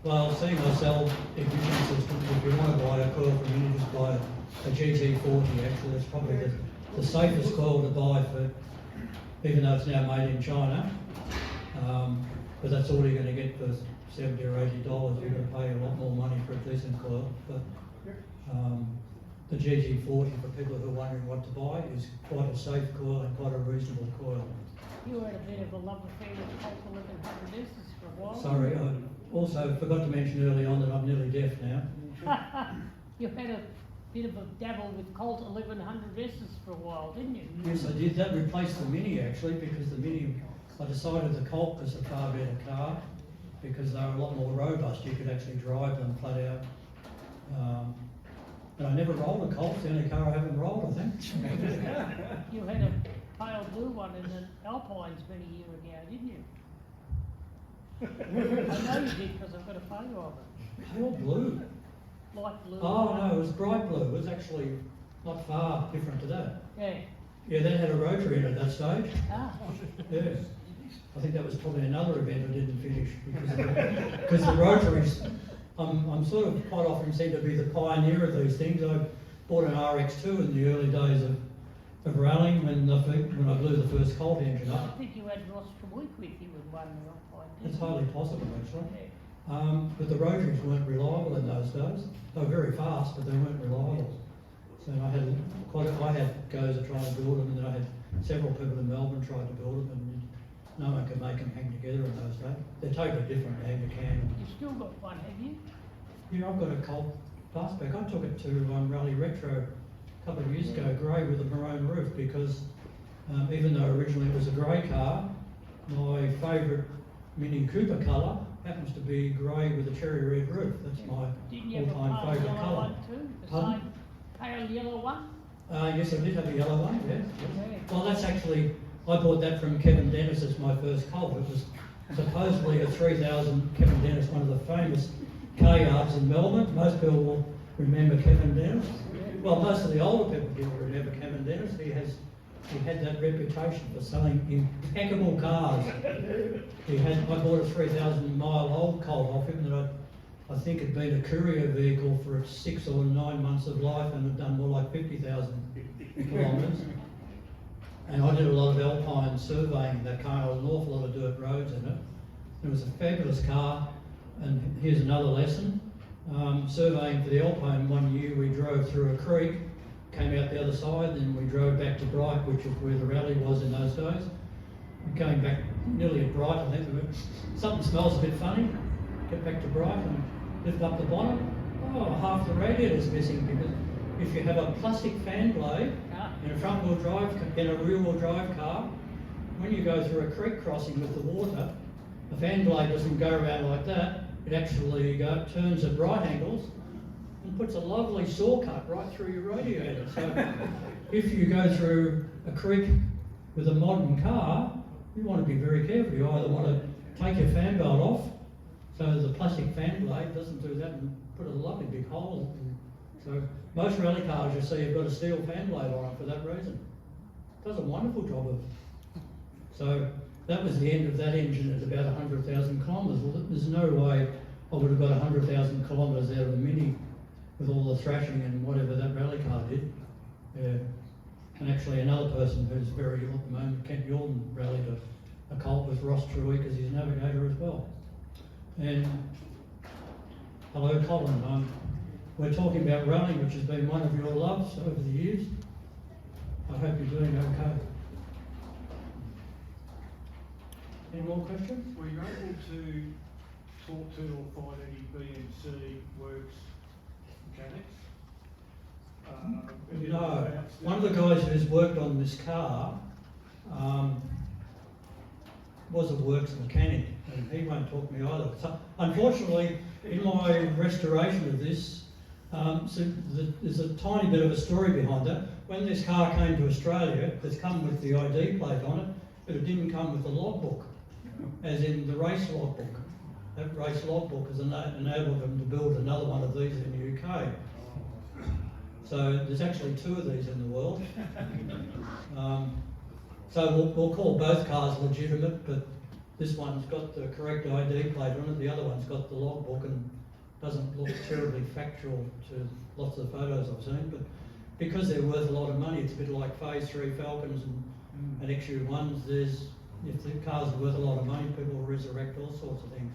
Well, seeing myself ignition systems, if you want to buy a coil from Mini, just buy a GT40 actually. That's probably the safest coil to buy for even though it's now made in China. But that's all you're going to get for $70 or $80. You're going to pay a lot more money for a decent coil. But the GG40, for people who are wondering what to buy, is quite a safe coil and quite a reasonable coil. You had a bit of a love affair with Colt 1100 S's for a while. Sorry, I also forgot to mention early on that I'm nearly deaf now. You had a bit of a dabble with Colt 1100 S's for a while, didn't you? Yes, I did. That replaced the Mini actually, because the Mini, I decided the Colt was a far better car because they were a lot more robust. You could actually drive them flat out. And I never rolled a Colt. It's the only car I haven't rolled, I think. You had a pale blue one in the Alpines many years ago, didn't you? I know you did because I've got a photo of it. Pale blue. Light blue. Oh no, it was bright blue. It was actually not far different to that. Yeah. Yeah, that had a rotary in it at that stage. Ah. Yeah. I think that was probably another event I didn't finish because the rotaries, I'm sort of quite often seen to be the pioneer of these things. I bought an RX2 in the early days of rallying when I blew the first Colt engine I up. think you had Ross Trewick with you with one Alpine, It's didn't you? highly possible actually. Yeah. But the rotaries weren't reliable in those days. They were very fast, but they weren't reliable. So I had goes at trying to build them, and then I had several people in Melbourne tried to build them, and no one could make them hang together in those days. They're totally different now, you can. You've still got one, have you? Yeah, I've got a Colt fastback. I took it to Rally Retro a couple of years ago, grey with a maroon roof, because even though originally it was a grey car, my favourite Mini Cooper colour happens to be grey with a cherry red roof. That's my Didn't you have a all-time pale favourite yellow colour. one too? The Pardon? same pale yellow one? Yes, I did have a yellow one, yes. Yeah. Well, that's actually, I bought that from Kevin Dennis as my first Colt. It was supposedly a 3000 Kevin Dennis, one of the famous car yards in Melbourne. Most people will remember Kevin Dennis. Well, most of the older people will remember Kevin Dennis. He had that reputation for selling impeccable cars. I bought a 3,000-mile-old Colt off him that I think had been a courier vehicle for its 6 or 9 months of life and had done more like 50,000 kilometres. And I did a lot of alpine surveying that car. There was an awful lot of dirt roads in it. It was a fabulous car. And here's another lesson. Surveying for the Alpine one year, we drove through a creek, came out the other side, then we drove back to Bright, which is where the rally was in those days. And going back nearly at Bright, I think something smells a bit funny. Get back to Bright and lift up the bonnet. Oh, half the radiator's missing, because if you have a plastic fan blade in a front-wheel drive, in a rear-wheel drive car, when you go through a creek crossing with the water, the fan blade doesn't go around like that. It actually turns at right angles and puts a lovely saw cut right through your radiator. So if you go through a creek with a modern car, you want to be very careful. You either want to take your fan belt off so the plastic fan blade doesn't do that and put a lovely big hole in. So most rally cars you see have got a steel fan blade on it for that reason. It does a wonderful job of it. So that was the end of that engine at about 100,000 kilometres. Well, there's no way I would have got 100,000 kilometres out of the Mini with all the thrashing and whatever that rally car did. Yeah. And actually another person who's very ill at the moment, Kent Yordan, rallied a Colt with Ross Trewick as his navigator as well. And hello Colin, we're talking about rallying, which has been one of your loves over the years. I hope you're doing okay. Any more questions? Were you able to talk to or find any BMC Works mechanics? No. One of the guys who's worked on this car was a Works mechanic, and he won't talk to me either. So, unfortunately, in my restoration of this, there's a tiny bit of a story behind that. When this car came to Australia, it's come with the ID plate on it, but it didn't come with the logbook, as in the race logbook. That race logbook has enabled them to build another one of these in the UK. So there's actually 2 of these in the world. So we'll call both cars legitimate, but this one's got the correct ID plate on it, the other one's got the logbook and doesn't look terribly factual to lots of photos I've seen, but because they're worth a lot of money, it's a bit like Phase 3 Falcons and And issue ones, there's, if the cars are worth a lot of money, people will resurrect all sorts of things.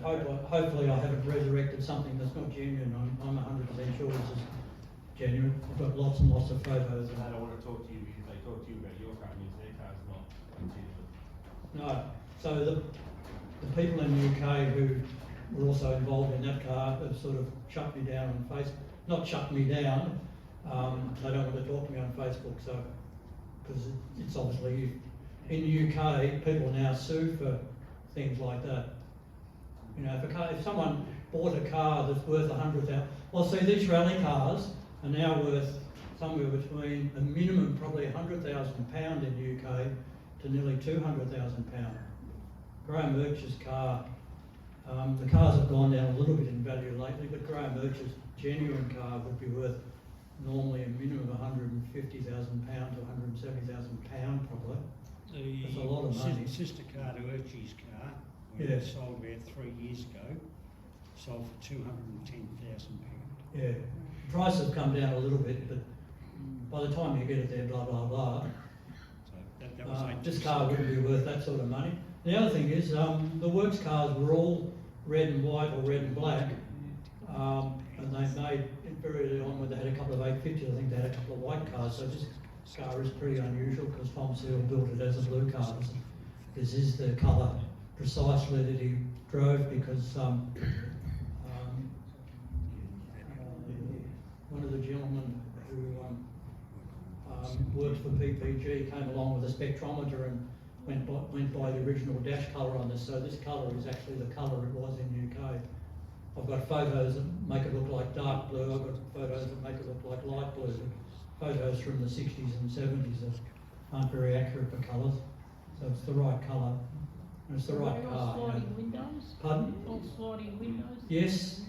Hopefully I haven't resurrected something that's not genuine. I'm 100% sure this is genuine. I've got lots and lots of photos. So they don't want to talk to you because they talk to you about your car and use their car's not legitimate. No. So the people in the UK who were also involved in that car have sort of shut me down on Facebook. Not shut me down. They don't want to talk to me on Facebook. So because it's obviously in the UK, people now sue for things like that. You know, if someone bought a car that's worth 100,000, well, see, these rally cars are now worth somewhere between a minimum probably £100,000 in the UK to nearly £200,000. Graham Birch's car, the cars have gone down a little bit in value lately, but Graham Birch's genuine car would be worth normally a minimum of £150,000 to £170,000 probably. That's a lot of money. Sister car to Urchie's car, when Yeah. it sold about 3 years ago, sold for £210,000. Yeah, prices have come down a little bit, but by the time you get it there, blah, blah, blah, So that was this car wouldn't be worth that sort of money. The other thing is, the Works cars were all red and white or red and black, and they made it very early on when they had a couple of 850s, I think they had a couple of white cars, so this car is pretty unusual because Tom Seal built it as a blue car. This is the colour precisely that he drove because one of the gentlemen who worked for PPG came along with a spectrometer and went by the original dash colour on this. So this colour is actually the colour it was in the UK. I've got photos that make it look like dark blue. I've got photos that make it look like light blue. Photos from the 60s and 70s that aren't very accurate for colours. So it's the right colour. And it's the right All car. sliding windows? Pardon? All sliding windows? Yes,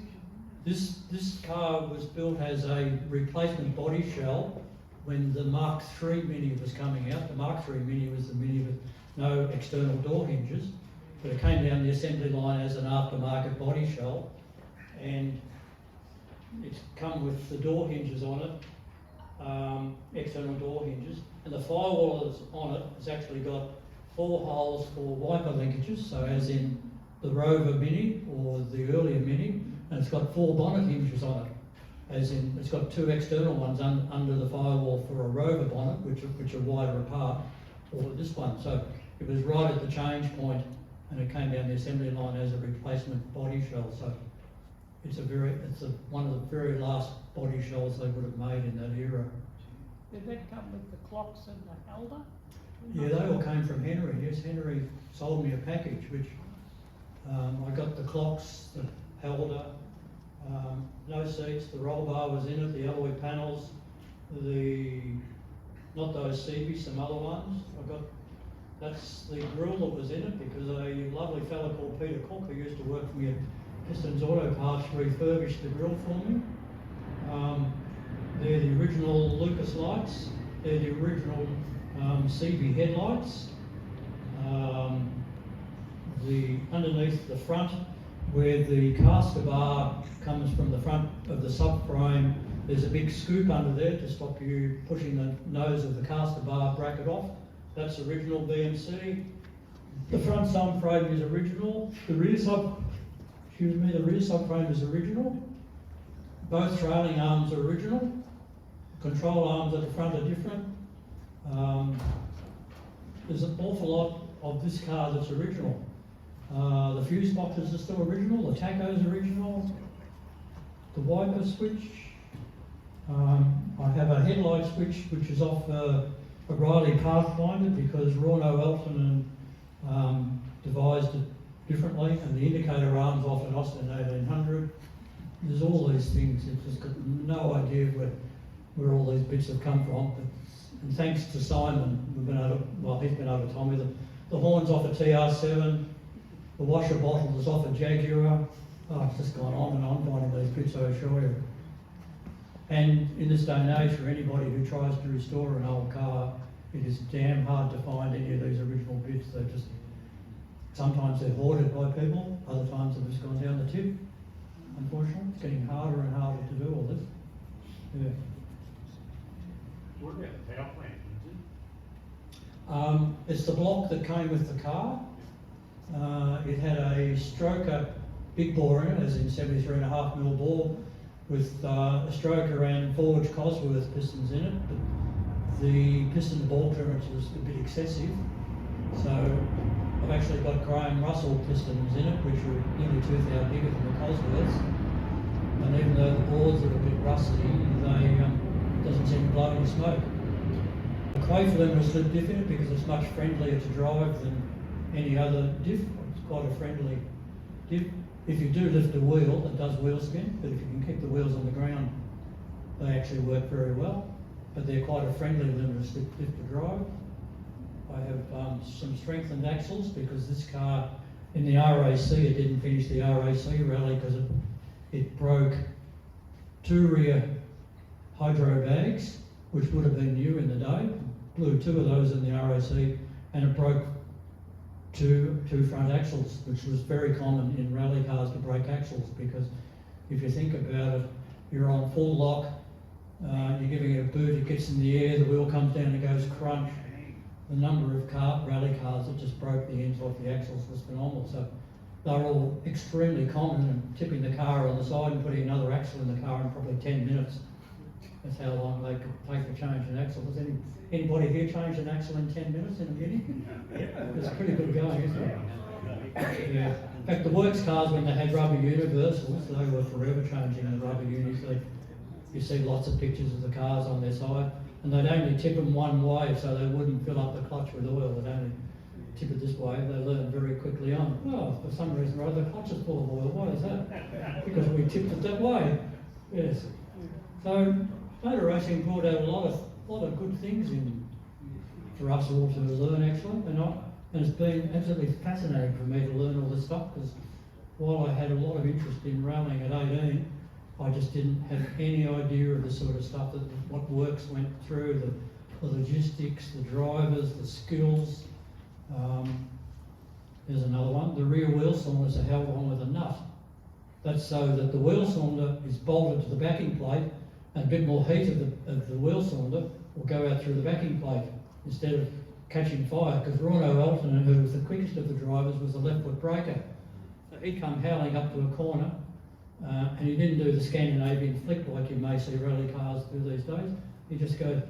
this car was built as a replacement body shell when the Mark III Mini was coming out. The Mark III Mini was the Mini with no external door hinges, but it came down the assembly line as an aftermarket body shell, and it's come with the door hinges on it, external door hinges, and the firewall that's on it has actually got 4 holes for wiper linkages, so as in the Rover Mini or the earlier Mini, and it's got 4 bonnet hinges on it, as in it's got 2 external ones under the firewall for a Rover bonnet, which are wider apart, or this one. So it was right at the change point, and it came down the assembly line as a replacement body shell. So it's one of the very last body shells they would have made in that era. Did that come with the clocks and the holder? Yeah, they all came from Henry. Yes, Henry sold me a package, which I got the clocks, the holder, no seats, the roll bar was in it, the alloy panels, not those CB, some other ones. That's the grill that was in it because a lovely fellow called Peter Cook, who used to work for me at Pistons Auto Parts, refurbished the grill for me. They're the original Lucas lights. They're the original CB headlights. Underneath the front, where the caster bar comes from the front of the subframe, there's a big scoop under there to stop you pushing the nose of the caster bar bracket off. That's original BMC. The front subframe is original. The rear subframe is original. Both trailing arms are original. Control arms at the front are different. There's an awful lot of this car that's original. The fuse boxes are still original, the tacho's original, the wiper switch. I have a headlight switch which is off a Riley Pathfinder because Ronno Elton devised it differently, and the indicator arm's off an Austin 1800. There's all these things, it's just got no idea where all these bits have come from. And thanks to Simon, he's been able to tell me the horn's off a TR7, the washer bottle is off a Jaguar. Oh, it's just gone on and on finding these bits, I assure you. And in this day and age, for anybody who tries to restore an old car, it is damn hard to find any of these original bits. Sometimes they're hoarded by people, other times they've just gone down the tip. Unfortunately, it's getting harder and harder to do all this. Yeah. What about the power plant? It's the block that came with the car. It had a stroker big bore in it, as in 73.5mm bore, with a stroker and forged Cosworth pistons in it. But the piston ball clearance was a bit excessive, so I've actually got Graham Russell pistons in it, which are nearly 2 thou bigger than the Cosworths. And even though the boards are a bit rusty, they doesn't seem to blow any smoke. The Quaife luminous lip diff in it because it's much friendlier to drive than any other diff. It's quite a friendly diff. If you do lift a wheel, it does wheel spin, but if you can keep the wheels on the ground, they actually work very well. But they're quite a friendly luminous lip diff to drive. I have some strengthened axles because this car in the RAC, it didn't finish the RAC rally because it broke 2 rear hydro bags, which would have been new in the day. Blew 2 of those in the RAC, and it broke two front axles, which was very common in rally cars to break axles, because if you think about it, you're on full lock, you're giving it a boot, it gets in the air, the wheel comes down and goes crunch. The number of rally cars that just broke the ends off the axles was phenomenal. So they're all extremely common, and tipping the car on the side and putting another axle in the car in probably 10 minutes. That's how long they could take to change an axle. Has anybody here changed an axle in 10 minutes in a Mini? It's pretty good going, isn't it? Yeah. In fact, the Works cars, when they had rubber universals, they were forever changing the rubber unis. You see lots of pictures of the cars on their side, and they'd only tip them one way so they wouldn't fill up the clutch with oil. They'd only tip it this way. They learned very quickly on. Oh, for some reason or other, the clutch is full of oil. Why is that? Because we tipped it that way. Yes. So motor racing brought out a lot of good things for us all to learn, actually, and it's been absolutely fascinating for me to learn all this stuff, because while I had a lot of interest in rallying at 18, I just didn't have any idea of the sort of stuff what Works went through, the logistics, the drivers, the skills. There's another one. The rear wheel cylinders are held on with a nut. That's so that the wheel cylinder is bolted to the backing plate, and a bit more heat of the wheel cylinder will go out through the backing plate instead of catching fire, because Rono Elton, who was the quickest of the drivers, was the left foot braker. So he'd come howling up to a corner, and he didn't do the Scandinavian flick like you may see rally cars do these days. He just goes,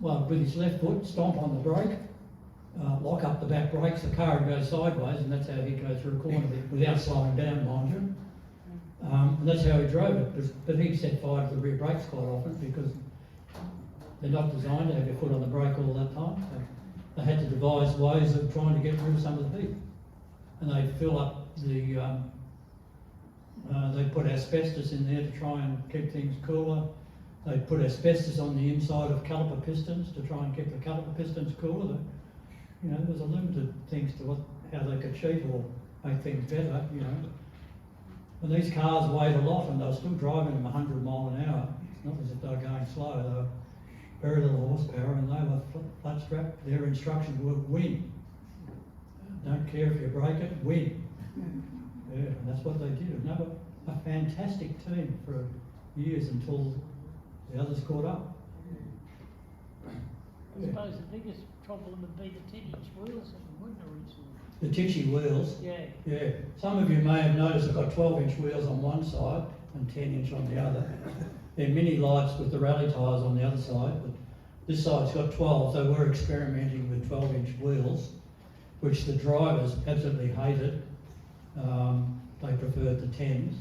well, with his left foot, stomp on the brake, lock up the back brakes, the car would go sideways, and that's how he'd go through a corner without slowing down, mind you. And that's how he drove it, but he set fire to the rear brakes quite often, because they're not designed to have your foot on the brake all that time. So they had to devise ways of trying to get rid of some of the heat. And they'd fill up they'd put asbestos in there to try and keep things cooler. They'd put asbestos on the inside of caliper pistons to try and keep the caliper pistons cooler. There's a limited things to how they could cheat or make things better, And these cars weighed a lot, and they were still driving them 100 miles an hour. It's not as if they were going slow. They were very little horsepower, and they were flat strapped. Their instructions were win. Don't care if you break it, win. Yeah, and that's what they did. They were a fantastic team for years until the others caught up. I suppose the biggest problem would be the 10-inch wheels, wouldn't it? The Tichy wheels. Yeah. Yeah. Some of you may have noticed I've got 12-inch wheels on one side and 10-inch on the other. They're mini lights with the rally tyres on the other side, but this side's got 12, so we're experimenting with 12-inch wheels, which the drivers absolutely hated. They preferred the 10s,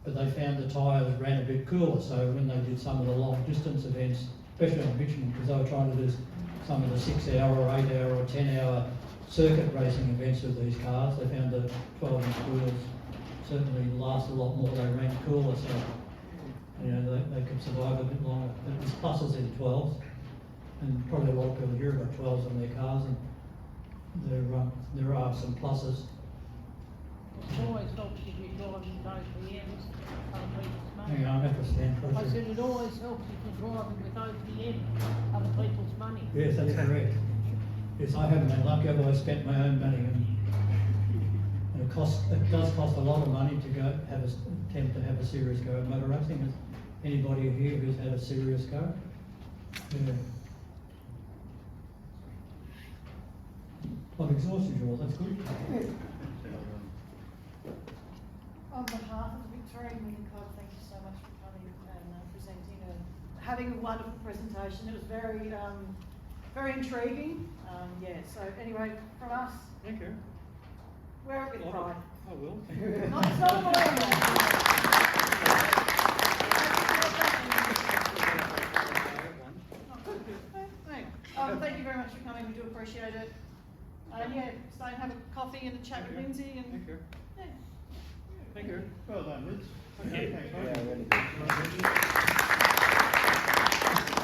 but they found the tyres ran a bit cooler, so when they did some of the long distance events, especially on Richmond, because they were trying to do some of the 6-hour or 8-hour or 10-hour circuit racing events with these cars, they found the 12-inch wheels certainly last a lot more. They ran cooler, so they could survive a bit longer. But there's pluses in 12s, and probably a lot of people here have got 12s on their cars, and there are some pluses. It always helps if you're driving with OPMs, other people's money. Hang on, I have to stand for I said it always helps if you're driving with OPM, other people's money. Yes, that's correct. Yes, I haven't been lucky. I've always spent my own money, and it does cost a lot of money to go attempt to have a serious go at motor racing. Is anybody here who's had a serious go? Yeah. I've exhausted you all, that's good. On behalf of the Victorian Mini Club, thank you so much for coming and presenting and having a wonderful presentation. It was very, very intriguing. Yeah, so anyway, from us, Thank you. wear it with pride. I will. Not, it's not a millennial. Thank you very much for coming, we do appreciate it. Yeah, stay and have a coffee and a chat with Lindsay and. Thank you. Yeah. Thank you. Well done, Liz. Thank you. Thanks, Yeah, mate. really good.